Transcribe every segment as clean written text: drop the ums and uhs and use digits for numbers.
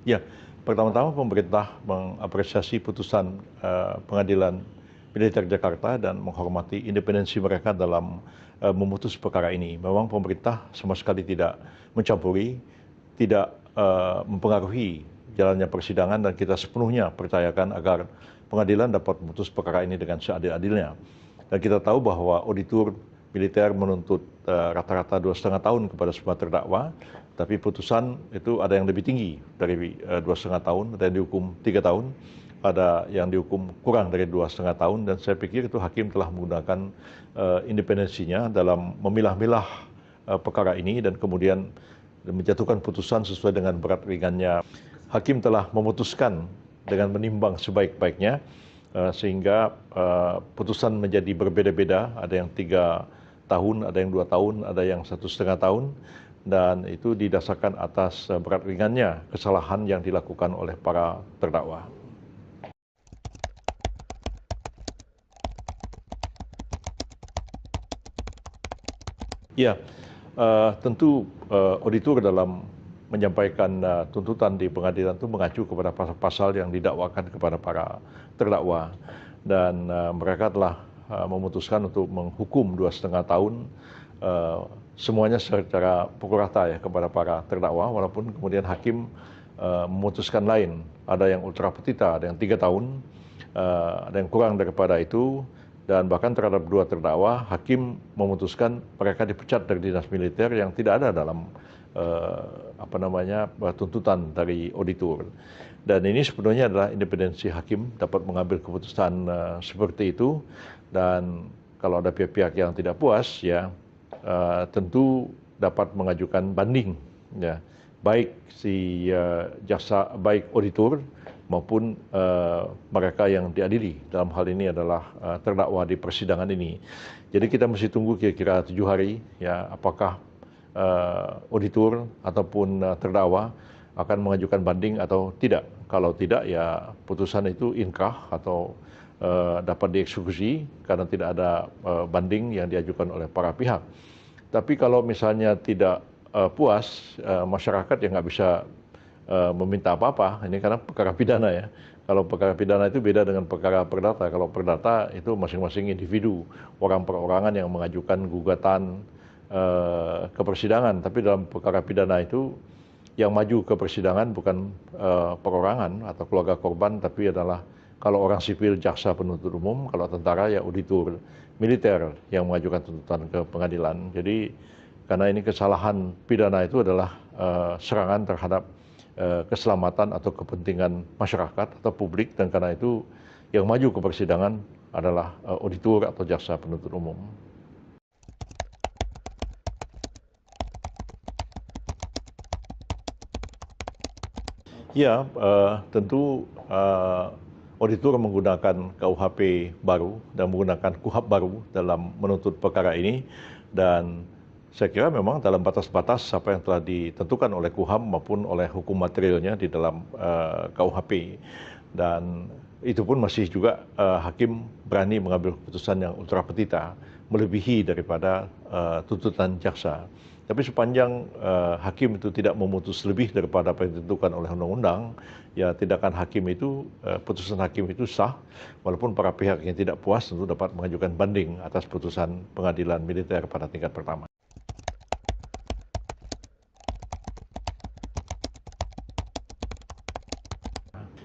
Ya, pertama-tama pemerintah mengapresiasi putusan Pengadilan Militer Jakarta dan menghormati independensi mereka dalam memutus perkara ini. Memang pemerintah sama sekali tidak mencampuri, tidak mempengaruhi jalannya persidangan dan kita sepenuhnya percayakan agar pengadilan dapat memutus perkara ini dengan seadil-adilnya. Dan kita tahu bahwa auditor militer menuntut rata-rata 2,5 tahun kepada semua terdakwa, tapi putusan itu ada yang lebih tinggi dari 2,5 tahun, ada yang dihukum 3 tahun, ada yang dihukum kurang dari 2,5 tahun, dan saya pikir itu hakim telah menggunakan independensinya dalam memilah-milah perkara ini dan kemudian menjatuhkan putusan sesuai dengan berat ringannya. Hakim telah memutuskan dengan menimbang sebaik-baiknya sehingga putusan menjadi berbeda-beda, ada yang 3 tahun, ada yang 2 tahun, ada yang 1,5 tahun, dan itu didasarkan atas berat ringannya kesalahan yang dilakukan oleh para terdakwa. Ya, tentu auditor dalam menyampaikan tuntutan di pengadilan itu mengacu kepada pasal-pasal yang didakwakan kepada para terdakwa, dan mereka telah memutuskan untuk menghukum 2,5 tahun semuanya secara pukul rata ya kepada para terdakwa, walaupun kemudian hakim memutuskan lain, ada yang ultra petita, ada yang 3 tahun, ada yang kurang daripada itu. Dan bahkan terhadap 2 terdakwa, hakim memutuskan mereka dipecat dari dinas militer yang tidak ada dalam tuntutan dari auditor. Dan ini sebenarnya adalah independensi hakim dapat mengambil keputusan seperti itu. Dan kalau ada pihak-pihak yang tidak puas, ya tentu dapat mengajukan banding, ya baik baik auditor maupun mereka yang diadili. Dalam hal ini adalah terdakwa di persidangan ini. Jadi kita mesti tunggu kira-kira 7 hari, ya apakah auditor ataupun terdakwa akan mengajukan banding atau tidak. Kalau tidak, ya putusan itu inkrah atau dapat dieksekusi karena tidak ada banding yang diajukan oleh para pihak. Tapi kalau misalnya tidak puas, masyarakat yang nggak bisa meminta apa-apa, ini karena perkara pidana ya. Kalau perkara pidana itu beda dengan perkara perdata. Kalau perdata itu masing-masing individu, orang perorangan yang mengajukan gugatan ke persidangan. Tapi dalam perkara pidana itu yang maju ke persidangan bukan perorangan atau keluarga korban, tapi adalah kalau orang sipil jaksa penuntut umum, kalau tentara ya auditor militer yang mengajukan tuntutan ke pengadilan. Jadi karena ini kesalahan pidana itu adalah serangan terhadap keselamatan atau kepentingan masyarakat atau publik, dan karena itu yang maju ke persidangan adalah auditor atau jaksa penuntut umum. Ya, tentu auditor menggunakan KUHP baru dan menggunakan KUHAP baru dalam menuntut perkara ini, dan saya kira memang dalam batas-batas apa yang telah ditentukan oleh KUHAP maupun oleh hukum materialnya di dalam KUHP. Dan itu pun masih juga hakim berani mengambil keputusan yang ultra petita, melebihi daripada tuntutan jaksa. Tapi sepanjang hakim itu tidak memutus lebih daripada apa yang ditentukan oleh undang-undang, ya tindakan hakim itu, putusan hakim itu sah, walaupun para pihak yang tidak puas tentu dapat mengajukan banding atas putusan pengadilan militer pada tingkat pertama.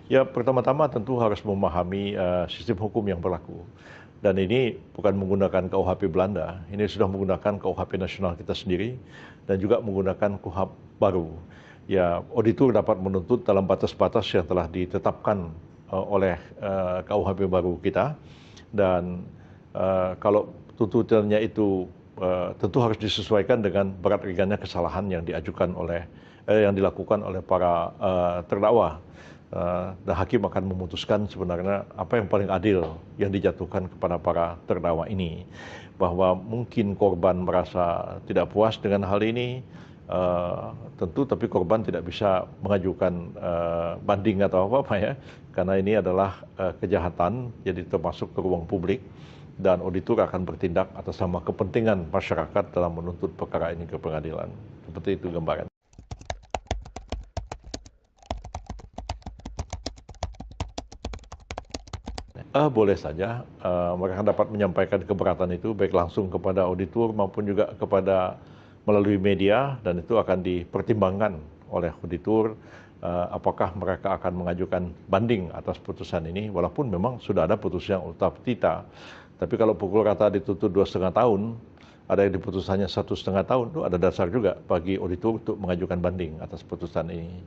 Ya, pertama-tama tentu harus memahami sistem hukum yang berlaku. Dan ini bukan menggunakan KUHP Belanda, ini sudah menggunakan KUHP nasional kita sendiri dan juga menggunakan KUHAP baru. Ya, auditor dapat menuntut dalam batas-batas yang telah ditetapkan oleh KUHP baru kita. Dan kalau tuntutannya itu tentu harus disesuaikan dengan berat ringannya kesalahan yang yang dilakukan oleh para terdakwa. Dan hakim akan memutuskan sebenarnya apa yang paling adil yang dijatuhkan kepada para terdakwa ini. Bahwa mungkin korban merasa tidak puas dengan hal ini, tentu, tapi korban tidak bisa mengajukan banding atau apa-apa ya, karena ini adalah kejahatan, jadi termasuk ke ruang publik, dan auditor akan bertindak atas nama kepentingan masyarakat dalam menuntut perkara ini ke pengadilan. Seperti itu gambaran. Boleh saja, mereka dapat menyampaikan keberatan itu baik langsung kepada auditor maupun juga kepada melalui media, dan itu akan dipertimbangkan oleh auditor, apakah mereka akan mengajukan banding atas putusan ini, walaupun memang sudah ada putusan ultra petita. Tapi kalau pukul rata dituntut 2,5 tahun, ada yang diputusannya 1,5 tahun, itu ada dasar juga bagi auditor untuk mengajukan banding atas putusan ini.